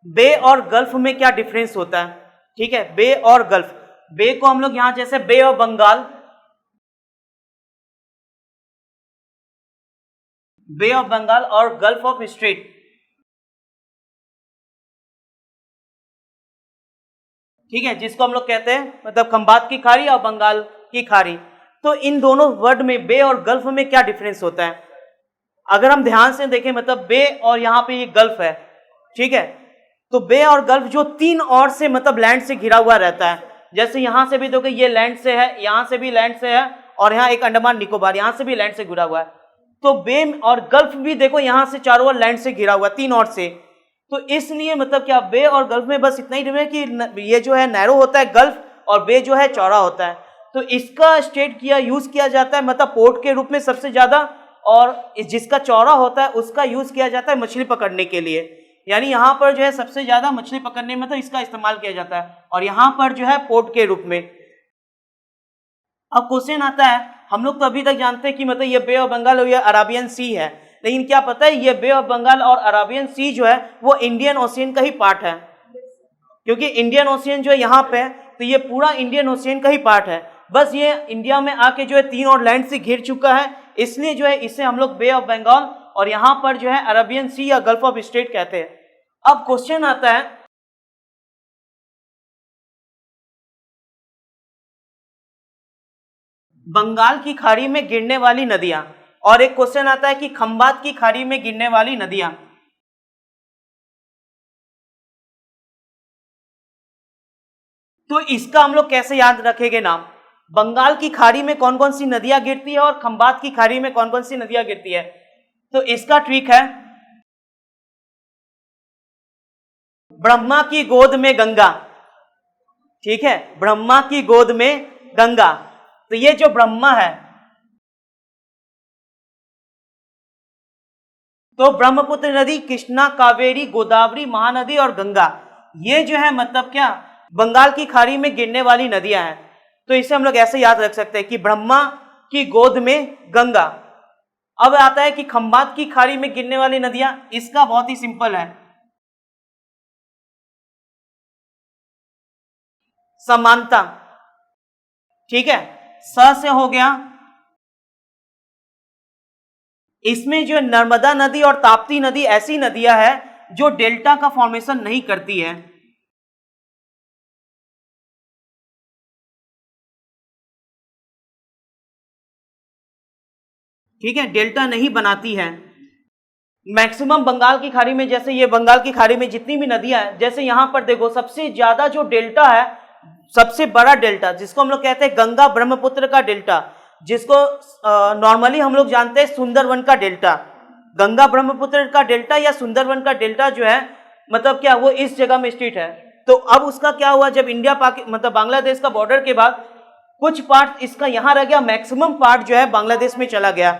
बे और गल्फ में क्या डिफरेंस होता है, ठीक है, बे और गल्फ। बे को हम लोग यहां जैसे Bay of Bengal, Bay of Bengal और गल्फ ऑफ स्ट्रेट, ठीक है, जिसको हम लोग कहते हैं मतलब खंबात की खाड़ी और बंगाल की खाड़ी। तो इन दोनों वर्ड में बे और गल्फ में क्या डिफरेंस होता है? अगर हम ध्यान से देखें मतलब बे और यहाँ पे ये गल्फ है, ठीक है, तो बे और गल्फ जो तीन ओर से मतलब लैंड से घिरा हुआ रहता है, जैसे यहां से भी देखो ये लैंड से है, यहां से भी लैंड से है, और यहाँ एक अंडमान निकोबार यहां से भी लैंड से घिरा हुआ है। तो बे और गल्फ भी देखो यहां से चारों ओर लैंड से घिरा हुआ है, तीन ओर से। तो इसलिए मतलब क्या बे और गल्फ में बस इतना ही डिफरेंस है कि ये जो है नैरो होता है गल्फ, और बे जो है चौड़ा होता है। तो इसका स्टेट किया यूज किया जाता है मतलब पोर्ट के रूप में सबसे ज्यादा, और जिसका चौड़ा होता है उसका यूज किया जाता है मछली पकड़ने के लिए। यानी यहाँ पर जो है सबसे ज्यादा मछली पकड़ने में तो इसका इस्तेमाल किया जाता है, और यहाँ पर जो है पोर्ट के रूप में। अब क्वेश्चन आता है, हम लोग तो अभी तक जानते हैं कि मतलब ये बे ऑफ बंगाल और ये अराबियन सी है, लेकिन क्या पता है ये बे ऑफ बंगाल और अराबियन सी जो है वो इंडियन ओशियन का ही पार्ट है, क्योंकि इंडियन ओशियन जो है यहाँ पे, तो ये पूरा इंडियन ओशियन का ही पार्ट है। बस ये इंडिया में आके जो है तीन और लैंड से घिर चुका है, इसलिए जो है इसे हम लोग बे ऑफ बंगाल और यहाँ पर जो है अरेबियन सी या गल्फ ऑफ स्ट्रेट कहते हैं। अब क्वेश्चन आता है, बंगाल की खाड़ी में गिरने वाली नदियां, और एक क्वेश्चन आता है कि खंबात की खाड़ी में गिरने वाली नदियां। तो इसका हम लोग कैसे याद रखेंगे नाम? बंगाल की खाड़ी में कौन कौन सी नदियां गिरती है और खंबात की खाड़ी में कौन कौन सी नदियां गिरती है? तो इसका ट्रिक है, ब्रह्मा की गोद में गंगा, ठीक है, ब्रह्मा की गोद में गंगा। तो ये जो ब्रह्मा है, तो ब्रह्मपुत्र नदी, कृष्णा, कावेरी, गोदावरी, महानदी और गंगा, ये जो है मतलब क्या बंगाल की खाड़ी में गिरने वाली नदियां हैं। तो इसे हम लोग ऐसे याद रख सकते हैं कि ब्रह्मा की गोद में गंगा। अब आता है कि खंबात की खाड़ी में गिरने वाली नदियां, इसका बहुत ही सिंपल है, समानता, ठीक है, स से हो गया। इसमें जो नर्मदा नदी और ताप्ती नदी ऐसी नदियां हैं जो डेल्टा का फॉर्मेशन नहीं करती है, ठीक है, डेल्टा नहीं बनाती है। मैक्सिमम बंगाल की खाड़ी में, जैसे ये बंगाल की खाड़ी में जितनी भी नदियां हैं, जैसे यहां पर देखो सबसे ज्यादा जो डेल्टा है, सबसे बड़ा डेल्टा जिसको हम लोग कहते हैं गंगा ब्रह्मपुत्र का डेल्टा, जिसको नॉर्मली हम लोग जानते हैं सुंदरवन का डेल्टा, गंगा ब्रह्मपुत्र का डेल्टा या सुंदरवन का डेल्टा जो है मतलब क्या वो इस जगह में स्थित है। तो अब उसका क्या हुआ, जब इंडिया मतलब बांग्लादेश का बॉर्डर के बाद कुछ पार्ट इसका यहां रह गया, मैक्सिमम पार्ट जो है बांग्लादेश में चला गया।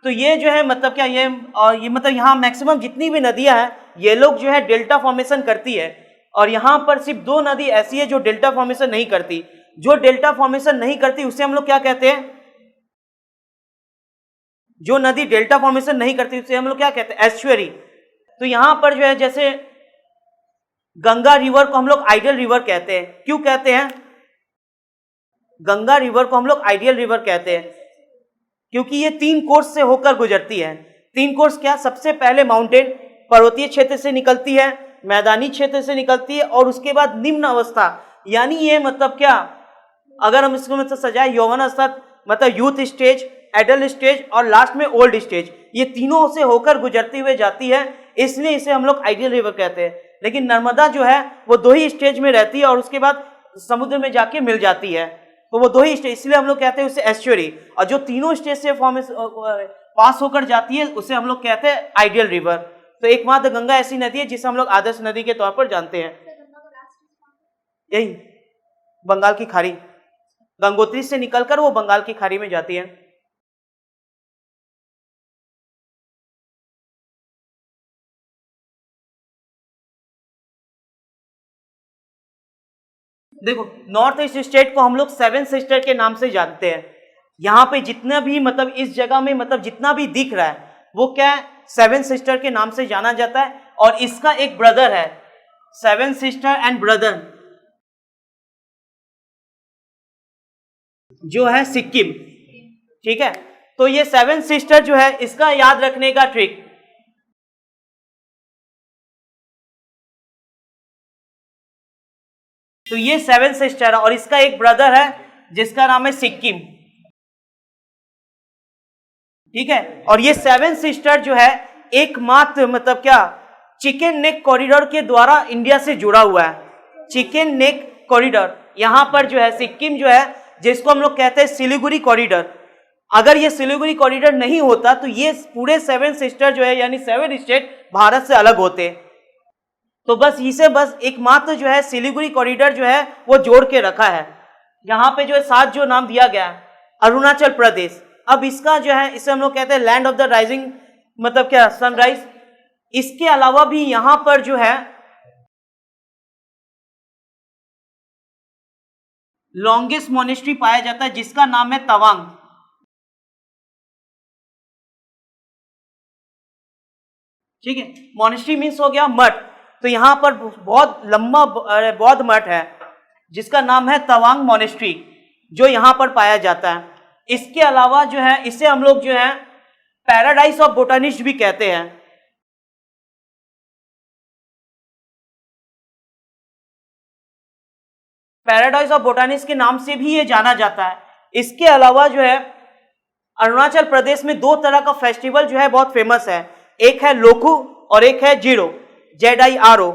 तो ये जो है मतलब क्या ये मतलब यहाँ मैक्सिमम जितनी भी नदियां हैं ये लोग जो है डेल्टा फॉर्मेशन करती है, और यहाँ पर सिर्फ दो नदी ऐसी है जो डेल्टा फॉर्मेशन नहीं करती। जो डेल्टा फॉर्मेशन नहीं करती उसे हम लोग क्या कहते हैं? जो नदी डेल्टा फॉर्मेशन नहीं करती उसे हम लोग क्या कहते हैं? एस्चुअरी। तो यहाँ पर जो है जैसे गंगा रिवर को हम लोग आइडियल रिवर कहते हैं। क्यों कहते हैं गंगा रिवर को हम लोग आइडियल रिवर कहते हैं? क्योंकि ये तीन कोर्स से होकर गुजरती है। तीन कोर्स क्या? सबसे पहले माउंटेन पर्वतीय क्षेत्र से निकलती है, मैदानी क्षेत्र से निकलती है, और उसके बाद निम्न अवस्था, यानी ये मतलब क्या, अगर हम इसको मतलब सजाए यौवन अवस्था मतलब यूथ स्टेज, एडल्ट स्टेज और लास्ट में ओल्ड स्टेज, ये तीनों से होकर गुजरती हुए जाती है, इसलिए इसे हम लोग आइडियल रिवर कहते हैं। लेकिन नर्मदा जो है वो दो ही स्टेज में रहती है और उसके बाद समुद्र में जाके मिल जाती है, तो वो दो ही स्टेज, इसलिए हम लोग कहते हैं उसे एस्चुअरी। और जो तीनों स्टेज से पास होकर जाती है उसे हम लोग कहते हैं आइडियल रिवर। तो एकमात्र गंगा ऐसी नदी है जिसे हम लोग आदर्श नदी के तौर पर जानते हैं। यही बंगाल की खाड़ी, गंगोत्री से निकलकर वो बंगाल की खाड़ी में जाती है। देखो नॉर्थ ईस्ट स्टेट को हम लोग सेवन सिस्टर के नाम से जानते हैं। यहाँ पे जितना भी मतलब इस जगह में मतलब जितना भी दिख रहा है वो क्या है? सेवन सिस्टर के नाम से जाना जाता है। और इसका एक ब्रदर है, 7 सिस्टर एंड ब्रदर, जो है सिक्किम। ठीक है, तो ये 7 सिस्टर जो है, इसका याद रखने का ट्रिक, तो ये 7 सिस्टर है और इसका एक ब्रदर है जिसका नाम है सिक्किम। ठीक है, और ये 7 सिस्टर जो है एकमात्र मतलब क्या चिकन नेक कॉरिडोर के द्वारा इंडिया से जुड़ा हुआ है। चिकन नेक कॉरिडोर, यहां पर जो है सिक्किम जो है, जिसको हम लोग कहते हैं सिलीगुड़ी कॉरिडोर, अगर ये सिलीगुड़ी कॉरिडोर नहीं होता तो ये पूरे 7 सिस्टर जो है यानी 7 स्टेट भारत से अलग होते। तो बस इसे बस एकमात्र जो है सिलीगुड़ी कॉरिडोर जो है वो जोड़ के रखा है। यहाँ पे जो है 7 जो नाम दिया गया है, अरुणाचल प्रदेश, अब इसका जो है इसे हम लोग कहते हैं लैंड ऑफ द राइजिंग मतलब क्या सनराइज। इसके अलावा भी यहां पर जो है लॉन्गेस्ट मोनेस्ट्री पाया जाता है जिसका नाम है तवांग। ठीक है, मोनेस्ट्री मीन्स हो गया मठ, तो यहां पर बहुत लंबा बौद्ध मठ है जिसका नाम है तवांग मोनेस्ट्री, जो यहां पर पाया जाता है। इसके अलावा जो है इसे हम लोग जो है पैराडाइज ऑफ बोटानिस्ट भी कहते हैं। पैराडाइज ऑफ बोटानिस्ट के नाम से भी ये जाना जाता है। इसके अलावा जो है अरुणाचल प्रदेश में 2 तरह का फेस्टिवल जो है बहुत फेमस है, एक है लोकू और एक है जीरो, ZIRO।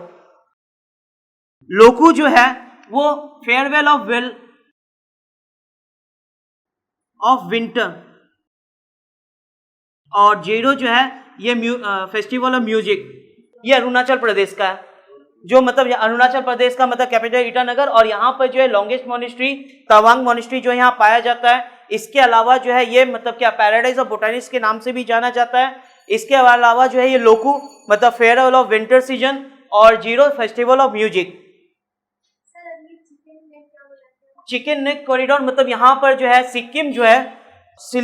लोकू जो है वो फेयरवेल ऑफ विंटर, और जीरो जो है ये फेस्टिवल ऑफ म्यूजिक, ये अरुणाचल प्रदेश का है। जो मतलब अरुणाचल प्रदेश का मतलब कैपिटल ईटानगर, और यहाँ पर जो है लॉन्गेस्ट मोनेस्ट्री तवांग मोनेस्ट्री जो यहाँ पाया जाता है। इसके अलावा जो है ये मतलब क्या पैराडाइज ऑफ बोटानिस्ट के नाम से भी जाना जाता है। इसके अलावा जो है ये लोकू मतलब फेयरवेल ऑफ विंटर सीजन, और zero festival of music. Chicken neck corridor मतलब यहाँ पर जो है सिक्किम जो है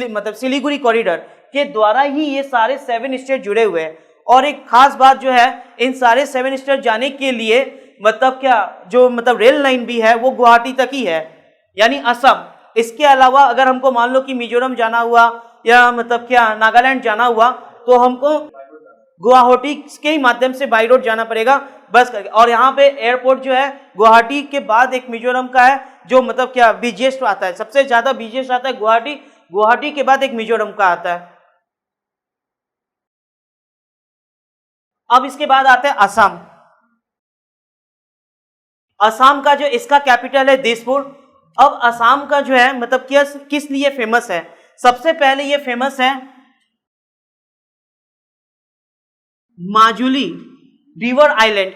मतलब सिलीगुड़ी कॉरिडोर के द्वारा ही ये सारे 7 स्टेट जुड़े हुए हैं। और एक खास बात जो है, इन सारे 7 स्टेट जाने के लिए मतलब क्या जो मतलब रेल लाइन भी है वो गुवाहाटी तक ही है, यानी असम। इसके अलावा अगर हमको मान लो कि मिजोरम जाना हुआ या मतलब क्या नागालैंड जाना हुआ, तो हमको गुवाहाटी के ही माध्यम से बाई रोड जाना पड़ेगा बस करके। और यहाँ पे एयरपोर्ट जो है गुवाहाटी के बाद एक मिजोरम का है, जो मतलब क्या बिजिएस्ट आता है, सबसे ज्यादा बिजिएस्ट आता है गुवाहाटी, गुवाहाटी के बाद एक मिजोरम का आता है। अब इसके बाद आता है असम। असम का जो इसका कैपिटल है दिसपुर। अब असम का जो है मतलब किस लिए फेमस है, सबसे पहले ये फेमस है माजुली रिवर आइलैंड।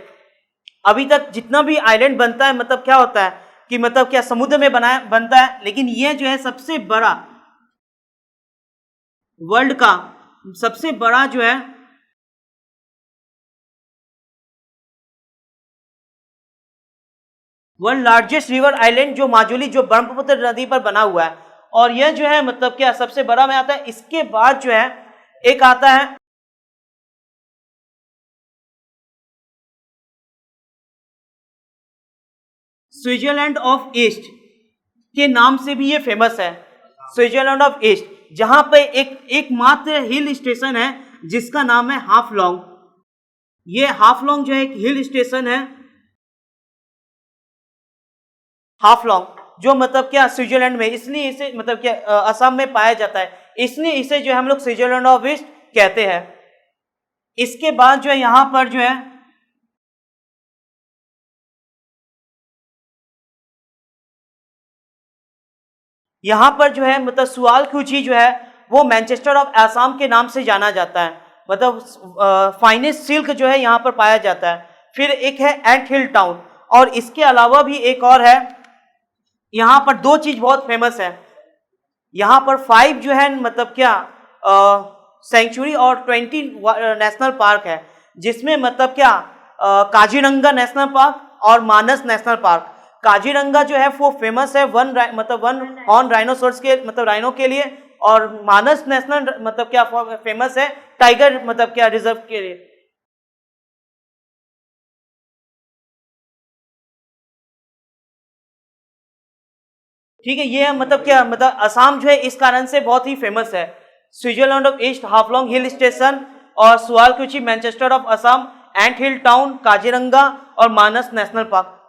अभी तक जितना भी आइलैंड बनता है मतलब क्या होता है कि मतलब क्या समुद्र में बनता है, लेकिन ये जो है सबसे बड़ा वर्ल्ड का सबसे बड़ा जो है वर्ल्ड लार्जेस्ट रिवर आइलैंड जो माजुली, जो ब्रह्मपुत्र नदी पर बना हुआ है। और यह जो है मतलब क्या सबसे बड़ा में आता है। इसके बाद जो है एक आता है स्विट्जरलैंड ऑफ ईस्ट के नाम से भी ये फेमस है, स्विट्जरलैंड ऑफ ईस्ट, जहां पे एकमात्र हिल स्टेशन है जिसका नाम है हाफलोंग। ये हाफलोंग जो है एक हिल स्टेशन है, हाफलोंग, जो मतलब क्या स्विट्जरलैंड में, इसलिए इसे मतलब क्या असम में पाया जाता है, इसलिए इसे जो है हम लोग स्विट्जरलैंड ऑफ ईस्ट कहते हैं। इसके बाद जो है यहां पर जो है यहां पर जो है मतलब सुआलकुची जो है वो मैनचेस्टर ऑफ असम के नाम से जाना जाता है, मतलब फाइनेस्ट सिल्क जो है यहां पर पाया जाता है। फिर एक है एंट हिल टाउन, और इसके अलावा भी एक और है। यहां पर 2 चीज बहुत फेमस है, यहां पर 5 जो है मतलब क्या सेंचुरी और 20 नेशनल पार्क है, जिसमें मतलब क्या काजीरंगा नेशनल पार्क और मानस नेशनल पार्क। काजीरंगा जो है वो फेमस है वन हॉर्न राइनोसोरस के मतलब राइनो के लिए, और मानस नेशनल मतलब क्या फेमस है टाइगर मतलब क्या रिजर्व के लिए। ठीक है, ये मतलब क्या मतलब असम जो है इस कारण से बहुत ही फेमस है। Switzerland of East, Haflong hill station और Sualkuchi Manchester of Assam, ant hill town, Kaziranga और मानस नेशनल पार्क।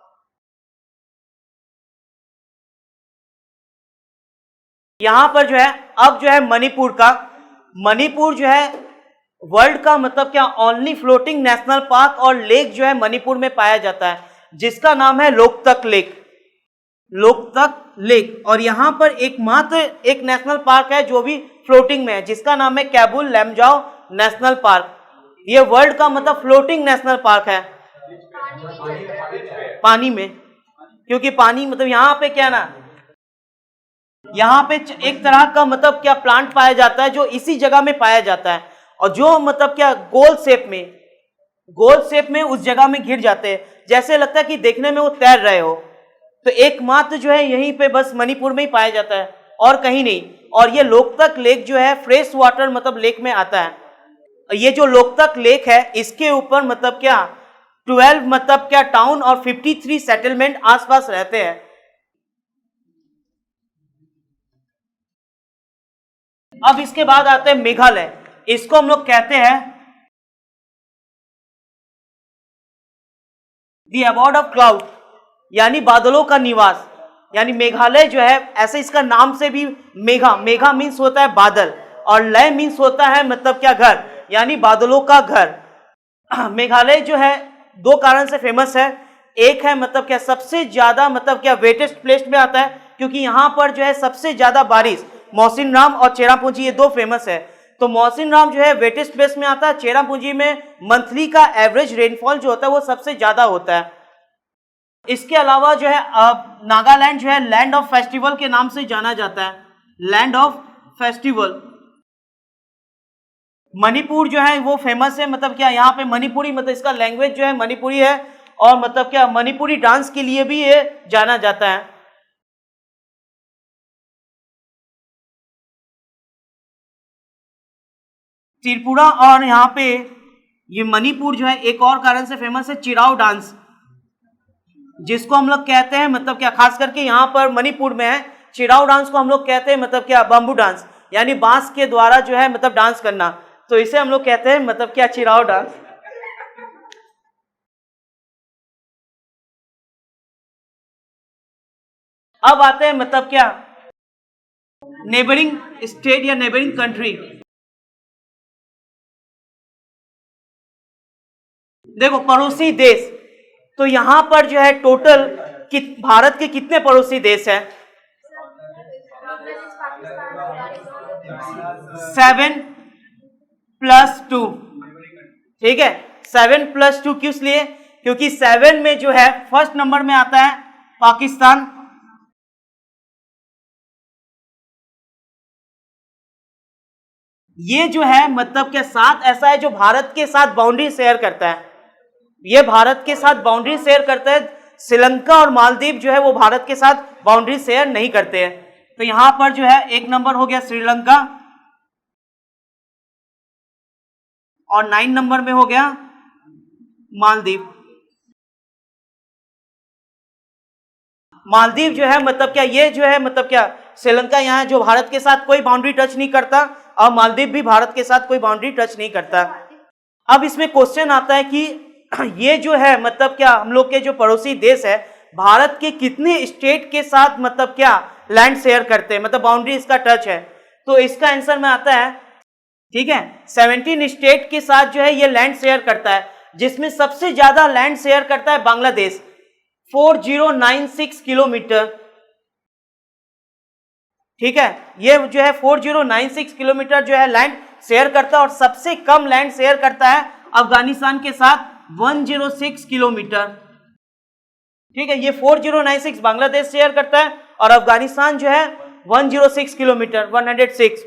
यहां पर जो है अब जो है मणिपुर जो है वर्ल्ड का मतलब क्या ओनली फ्लोटिंग नेशनल पार्क और लेक जो है मणिपुर में पाया जाता है, जिसका नाम है लोकतक लेक। और यहां पर एकमात्र एक नेशनल पार्क है जो भी फ्लोटिंग में है, जिसका नाम है कैबुल लैमजाओ नेशनल पार्क। ये वर्ल्ड का मतलब फ्लोटिंग नेशनल पार्क है, पानी में, क्योंकि पानी मतलब यहां पे क्या ना, यहां पे एक तरह का मतलब क्या प्लांट पाया जाता है जो इसी जगह में पाया जाता है, और जो मतलब क्या गोल शेप में उस जगह में घिर जाते हैं, जैसे लगता है कि देखने में वो तैर रहे हो। तो एकमात्र जो है यहीं पे बस मणिपुर में ही पाया जाता है और कहीं नहीं। और ये लोकतक लेक जो है फ्रेश वाटर मतलब लेक में आता है। ये जो लोकतक लेक है इसके ऊपर मतलब क्या 12 मतलब क्या टाउन और 53 सेटलमेंट आसपास रहते हैं। अब इसके बाद आते हैं मेघालय। इसको हम लोग कहते हैं दी अबॉर्ड ऑफ क्लाउड, यानी बादलों का निवास। यानी मेघालय जो है ऐसे इसका नाम से भी मेघा मीन्स होता है बादल, और लय मीन्स होता है मतलब क्या घर, यानी बादलों का घर। मेघालय जो है दो कारण से फेमस है। एक है मतलब क्या सबसे ज्यादा मतलब क्या वेटेस्ट प्लेस में आता है, क्योंकि यहां पर जो है सबसे ज्यादा बारिश, मौसिनराम और चेरापूंजी ये दो फेमस है। तो मौसिनराम जो है वेटेस्ट प्लेस में आता है, चेरापूंजी में मंथली का एवरेज रेनफॉल जो होता है वो सबसे ज्यादा होता है। इसके अलावा जो है नागालैंड जो है लैंड ऑफ फेस्टिवल के नाम से जाना जाता है, लैंड ऑफ फेस्टिवल। मणिपुर जो है वो फेमस है मतलब क्या यहाँ पे मणिपुरी मतलब इसका लैंग्वेज जो है मणिपुरी है, और मतलब क्या मणिपुरी डांस के लिए भी ये जाना जाता है। त्रिपुरा और यहाँ पे ये मणिपुर जो है एक और कारण से फेमस है चिराव डांस, जिसको हम लोग कहते हैं मतलब क्या खास करके यहाँ पर मणिपुर में है। चिराव डांस को हम लोग कहते हैं मतलब क्या बम्बू डांस, यानी बांस के द्वारा जो है मतलब डांस करना, तो इसे हम लोग कहते हैं मतलब क्या चिराव डांस। अब आते हैं मतलब क्या नेबरिंग स्टेट या नेबरिंग कंट्री। देखो पड़ोसी देश, तो यहां पर जो है टोटल भारत के कितने पड़ोसी देश हैं? 7+2, ठीक है। 7+2 किस लिए? क्योंकि 7 में जो है फर्स्ट नंबर में आता है पाकिस्तान, ये जो है मतलब के साथ ऐसा है जो भारत के साथ बाउंड्री शेयर करता है, ये भारत के साथ बाउंड्री शेयर करता है। श्रीलंका और मालदीव जो है वो भारत के साथ बाउंड्री शेयर नहीं करते हैं। तो यहां पर जो है एक नंबर हो गया श्रीलंका, और 9 नंबर में हो गया मालदीव। मालदीव जो है मतलब क्या ये जो है मतलब क्या श्रीलंका यहाँ जो भारत के साथ कोई बाउंड्री टच नहीं करता, और मालदीव भी भारत के साथ कोई बाउंड्री टच नहीं करता। अब इसमें क्वेश्चन आता है कि ये जो है मतलब क्या हम लोग के जो पड़ोसी देश है भारत के कितने स्टेट के साथ मतलब क्या लैंड शेयर करते हैं, मतलब बाउंड्री इसका टच है? तो इसका आंसर में आता है, ठीक है, 17 स्टेट के साथ जो है ये लैंड शेयर करता है, जिसमें सबसे ज्यादा लैंड शेयर करता है बांग्लादेश, 4096 किलोमीटर, ठीक है। ये जो है 4096 किलोमीटर जो है लैंड शेयर करता है, और सबसे कम लैंड शेयर करता है अफगानिस्तान के साथ 106 किलोमीटर, ठीक है। ये 4096 बांग्लादेश शेयर करता है, और अफगानिस्तान जो है 106 किलोमीटर, 106।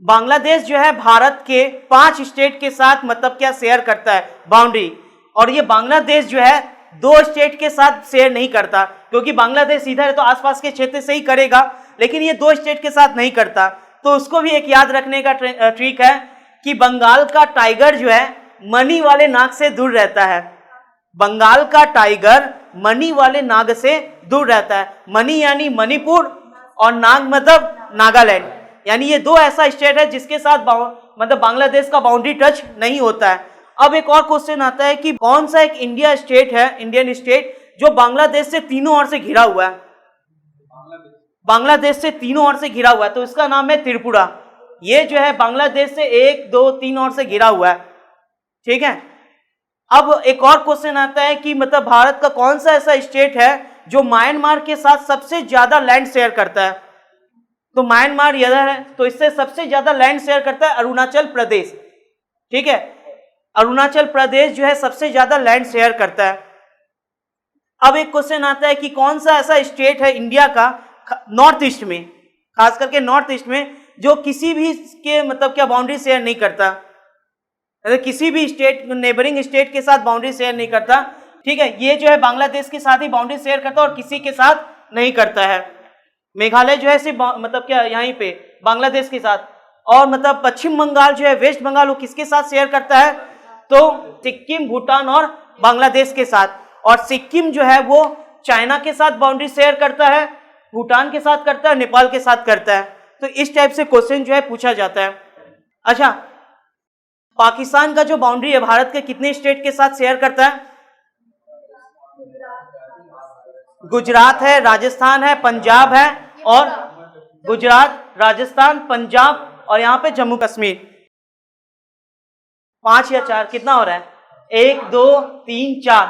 बांग्लादेश जो है भारत के 5 स्टेट के साथ मतलब क्या शेयर करता है बाउंड्री, और ये बांग्लादेश जो है 2 स्टेट के साथ शेयर नहीं करता, क्योंकि बांग्लादेश इधर है तो आसपास के क्षेत्र से ही करेगा, लेकिन ये 2 स्टेट के साथ नहीं करता। तो उसको भी एक याद रखने का ट्रिक है कि बंगाल का टाइगर जो है मणि वाले नाग से दूर रहता है, बंगाल का टाइगर मणि वाले नाग से दूर रहता है। मणि यानी मणिपुर, और नाग मतलब नागालैंड। यानी ये दो ऐसा स्टेट है जिसके साथ मतलब बांग्लादेश का बाउंड्री टच नहीं होता है। अब एक और क्वेश्चन आता है कि कौन सा एक इंडिया स्टेट है, इंडियन स्टेट, जो बांग्लादेश से तीनों ओर से घिरा हुआ है? बांग्लादेश से तीनों ओर से घिरा हुआ है, तो इसका नाम है त्रिपुरा। ये जो है बांग्लादेश से 1 2 3 ओर से घिरा हुआ है, ठीक है। अब एक और क्वेश्चन आता है कि मतलब भारत का कौन सा ऐसा स्टेट है जो म्यांमार के साथ सबसे ज्यादा लैंड शेयर करता है? तो म्यांमार इधर है, तो इससे सबसे ज्यादा लैंड शेयर करता है अरुणाचल प्रदेश, ठीक है। अरुणाचल प्रदेश जो है सबसे ज्यादा लैंड शेयर करता है। अब एक क्वेश्चन आता है कि कौन सा ऐसा स्टेट है इंडिया का नॉर्थ ईस्ट में, खास करके नॉर्थ ईस्ट में, जो किसी भी के मतलब क्या बाउंड्री शेयर नहीं करता, किसी भी स्टेट नेबरिंग स्टेट के साथ बाउंड्री शेयर नहीं करता, ठीक है। ये जो है बांग्लादेश के साथ ही बाउंड्री शेयर करता है और किसी के साथ नहीं करता है। मेघालय जो है सिर्फ मतलब क्या यहीं पे बांग्लादेश के साथ, और मतलब पश्चिम बंगाल जो है, वेस्ट बंगाल, वो किसके साथ शेयर करता है? तो सिक्किम, भूटान और बांग्लादेश के साथ। और सिक्किम जो है वो चाइना के साथ बाउंड्री शेयर करता है, भूटान के साथ करता है, नेपाल के साथ करता है। तो इस टाइप से क्वेश्चन जो है पूछा जाता है। अच्छा, पाकिस्तान का जो बाउंड्री है भारत के कितने स्टेट के साथ शेयर करता है? गुजरात है, राजस्थान है, पंजाब है, और गुजरात, राजस्थान, पंजाब और यहां पे जम्मू कश्मीर। 5 या 4 कितना हो रहा है? 1 2 3 4,